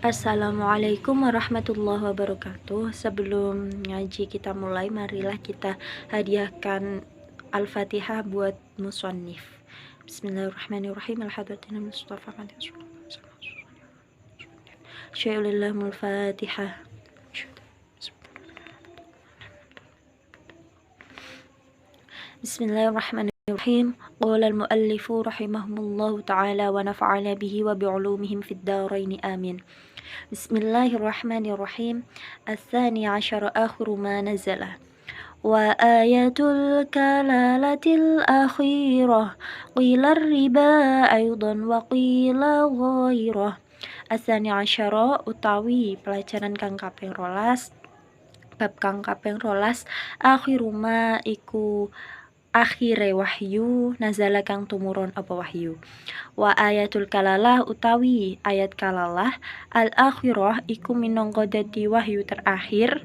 Assalamualaikum warahmatullahi wabarakatuh. Sebelum ngaji kita mulai, marilah kita hadiahkan Al-Fatihah buat musannif. Bismillahirrahmanirrahim. Al-Hadratin Mustafa Syai'ulillahul Fatihah. Bismillahirrahmanirrahim. Qala al-muallifu rahimahumullahu ta'ala wa nafa'ana bihi wa bi'ulumihim fid dharain amin. Bismillahirrahmanirrahim. Ats-tsani 'asyara akhiru ma nazala. Wa ayatul kalalatil akhirah qila riba aidan wa qila ghairah. Ats-tsani 'asyara utawi pelajaran kang kaping 12, bab kang kaping 12, akhiru ma iku akhire wahyu nazala kang tumurun apa wahyu. Wa ayatul kalalah utawi ayat kalalah al akhirah iku minangka dadi wahyu terakhir.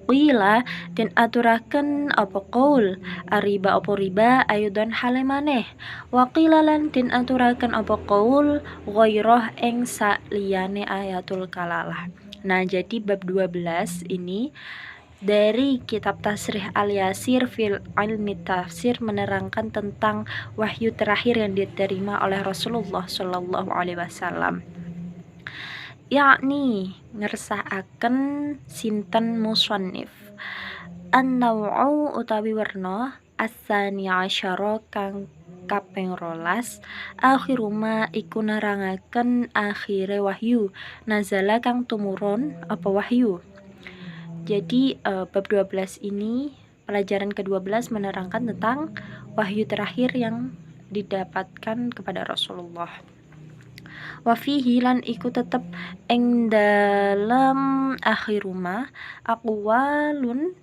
Qila den aturaken apa qaul ariba apa riba ayudon hale maneh. Wa qila lan den aturaken apa qaul ghairah ing saliyane ayatul kalalah. Nah, jadi bab 12 ini dari kitab Tasrih Al-Yasir fil Ilmi Tafsir menerangkan tentang wahyu terakhir yang diterima oleh Rasulullah Shallallahu Alaihi Wasallam. Yakni ngersakaken sinten musannif. An-naw'u utawi werna as-tsani 'asyara kang kaping 12 akhiru ma iku nerangaken akhire wahyu nazala kang tumurun apa wahyu. Jadi bab 12 ini pelajaran ke-12 menerangkan tentang wahyu terakhir yang didapatkan kepada Rasulullah. Wa fihi lan iku tetep ing dalam akhiruma aqwalun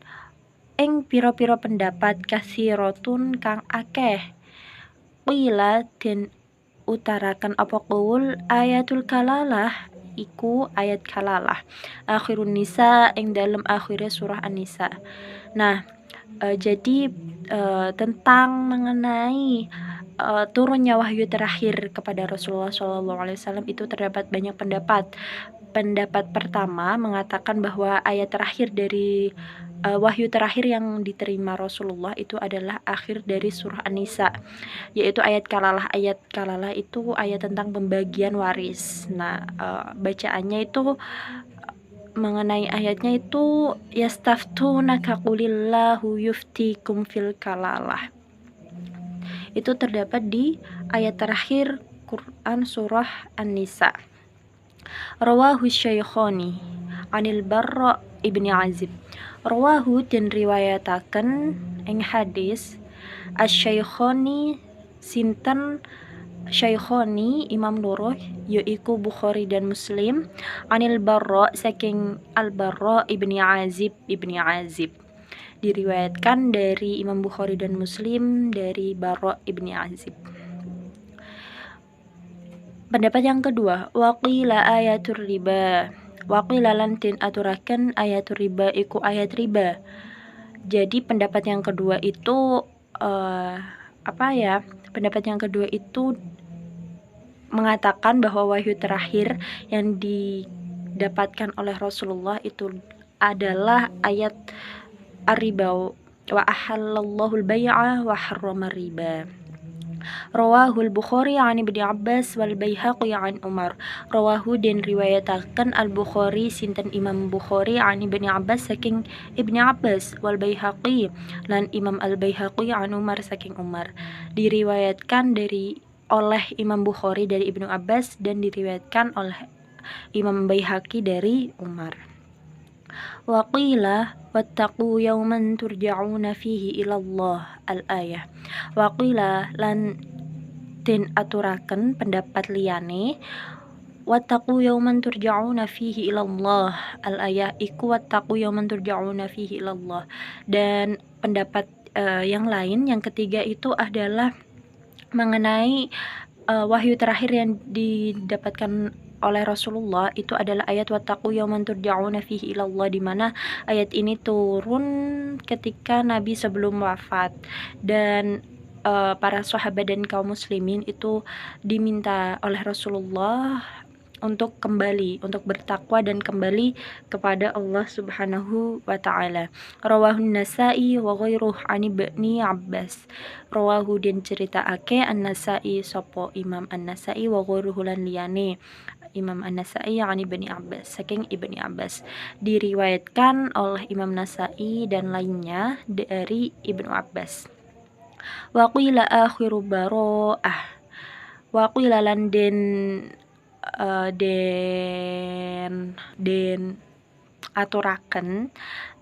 ing pira-pira pendapat kasiratun kang akeh. Qila den utarakan apa qaul ayatul kalalah iku ayat kalalah akhirun nisa ing dalam akhirnya surah an-nisa. Nah, jadi tentang mengenai turunnya wahyu terakhir kepada Rasulullah SAW itu terdapat banyak pendapat. Pendapat pertama mengatakan bahwa ayat terakhir dari wahyu terakhir yang diterima Rasulullah itu adalah akhir dari surah An-Nisa, yaitu ayat kalalah. Ayat kalalah itu ayat tentang pembagian waris. Nah, bacaannya itu mengenai ayatnya itu yastaftunaka qulillahu yuftikum fil kalalah. Itu terdapat di ayat terakhir Quran surah An-Nisa. Rawahu Syaikhani anil Barra ibni Azib. Rawahu dan riwayataken ing hadis Asy-Syaikhani sinten Syaikhani Imam loro yaiku Bukhari dan Muslim anil Barra saking Al-Barra ibni Azib. Diriwayatkan dari Imam Bukhari dan Muslim dari Barra ibni Azib. Pendapat yang kedua, waqila ayatul riba. Waqila lan den aturaken ayatul riba iku ayat riba. Jadi pendapat yang kedua itu Pendapat yang kedua itu mengatakan bahwa wahyu terakhir yang didapatkan oleh Rasulullah itu adalah ayat ar-riba wa ahallallahu al-bai'a wa harrama riba. Rawahul Bukhari an Ibnu Abbas wal Baihaqi an Umar. Rawahu den riwayataken Al-Bukhari sinten Imam Bukhari an Ibnu Abbas saking Ibnu Abbas wal Baihaqi lan Imam Al-Baihaqi an Umar saking Umar. Diriwayatkan oleh Imam Bukhari dari Ibnu Abbas dan diriwayatkan oleh Imam Baihaqi dari Umar. Wa qila wattaqu yawman turja'una fihi ila Allah al-ayah. Wa qila lan den aturaken pendapat liyane wattaqu yawman turja'una fihi ila Allah al-ayah iku wattaqu yawman turja'una fihi ila Allah. Dan pendapat yang lain yang ketiga itu adalah mengenai wahyu terakhir yang didapatkan oleh Rasulullah itu adalah ayat wattaqu yawman turja'una fihi ilallah, di mana ayat ini turun ketika Nabi sebelum wafat dan para sahabat dan kaum muslimin itu diminta oleh Rasulullah untuk kembali, untuk bertakwa dan kembali kepada Allah Subhanahu wa taala. Rawahun Nasa'i wa ghairuh an Ibni Abbas. Rawahu den ceritaake An-Nasa'i sapa Imam An-Nasa'i wa ghairuhu lan liyane Imam An-Nasa'i an Ibni Abbas, saking Ibni Abbas. Diriwayatkan oleh Imam Nasa'i dan lainnya dari Ibnu Abbas. Wa qila akhiru baro'ah. Wa qila lan den aturaken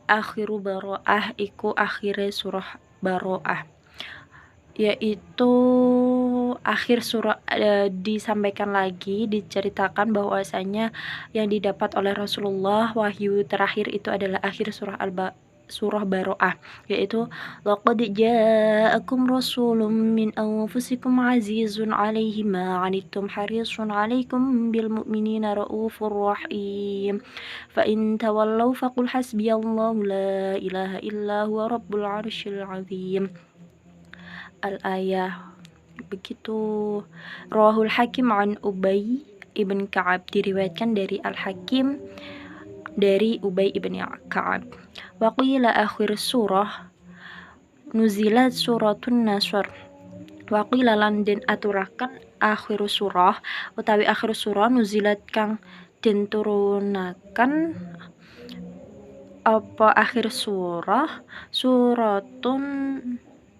akhiru baro'ah iku akhire surah baro'ah, yaitu akhir surah disampaikan lagi, diceritakan bahwasanya yang didapat oleh Rasulullah wahyu terakhir itu adalah akhir surah Baro'ah, yaitu laqad ja'akum rasulun min anfusikum azizun 'alaihi ma 'anittum harisun 'alaikum bil mu'minina raufur rahim fa in tawallaw faqul hasbiyallahu la ilaha illa huwa rabbul 'arsyil 'azim. Al-ayah. Begitu. Rawahul Hakim an Ubay ibn Ka'ab, diriwayatkan dari Al-Hakim dari Ubay ibn Ka'ab. Wa qila akhir surah nuzilat suratun Nasr. Wa qila lan den aturakan akhir surah utawi akhir surah nuzilat kang den turunaken apa akhir surah suratun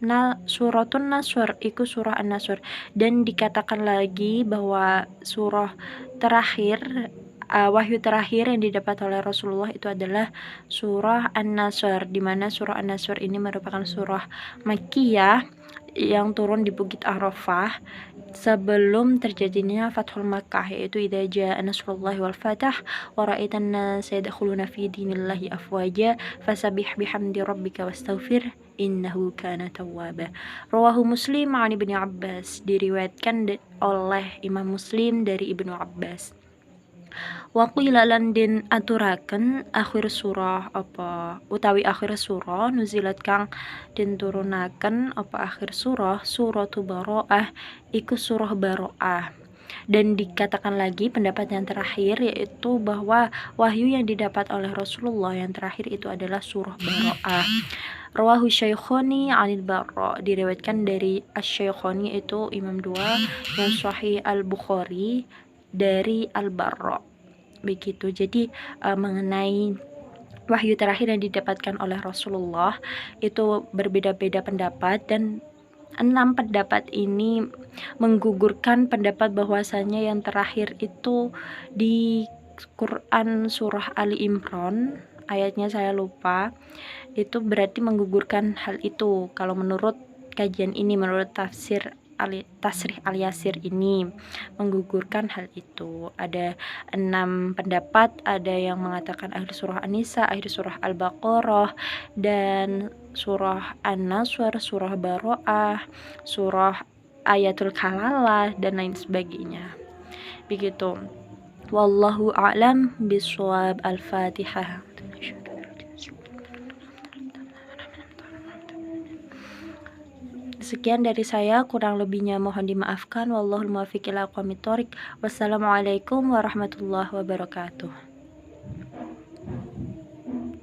Nasr iku surah An-Nasr, dan dikatakan lagi bahwa surah terakhir wahyu terakhir yang didapat oleh Rasulullah itu adalah surah An-Nasr, di mana surah An-Nasr ini merupakan surah Makkiyah yang turun di Bukit Arafah sebelum terjadinya Fathul Makkah, yaitu idza jaa nasrullahi wal fath wa ra'aitan nasa yadkhuluna fi dinillahi afwaja fasabbih bihamdi rabbika wastaghfir innahu kana tawwaba. Rawahu Muslim an Ibnu Abbas, diriwayatkan oleh Imam Muslim dari Ibnu Abbas. Wa qila lan den aturaken akhir surah apa utawi akhir surah nuzilat kang den turunaken apa akhir surah suratu Baro'ah iku surah Baro'ah. Dan dikatakan lagi pendapat yang terakhir, yaitu bahwa wahyu yang didapat oleh Rasulullah yang terakhir itu adalah surah Baro'ah. Rawahu Syaikhoni 'anil Barra, diriwayatkan dari Asy-Syaikhoni itu Imam dua yang Sahih Al-Bukhari dari Al-Barra. Begitu. Jadi mengenai wahyu terakhir yang didapatkan oleh Rasulullah itu berbeda-beda pendapat, dan 6 pendapat ini menggugurkan pendapat bahwasanya yang terakhir itu di Quran surah Ali Imran, ayatnya saya lupa, itu berarti menggugurkan hal itu. Kalau menurut kajian ini, menurut Tasrih Al-Yasir ini menggugurkan hal itu. Ada 6 pendapat, ada yang mengatakan akhir surah An-Nisa, akhir surah Al-Baqarah, dan surah An-Nasr, surah Baro'ah, surah Ayatul Kalalah, dan lain sebagainya. Begitu. Wallahu a'lam bishawab. Al-Fatihah. Sekian dari saya, kurang lebihnya mohon dimaafkan. Wallahul muwaffiq ila aqwamit thoriq. Wassalamualaikum warahmatullahi wabarakatuh.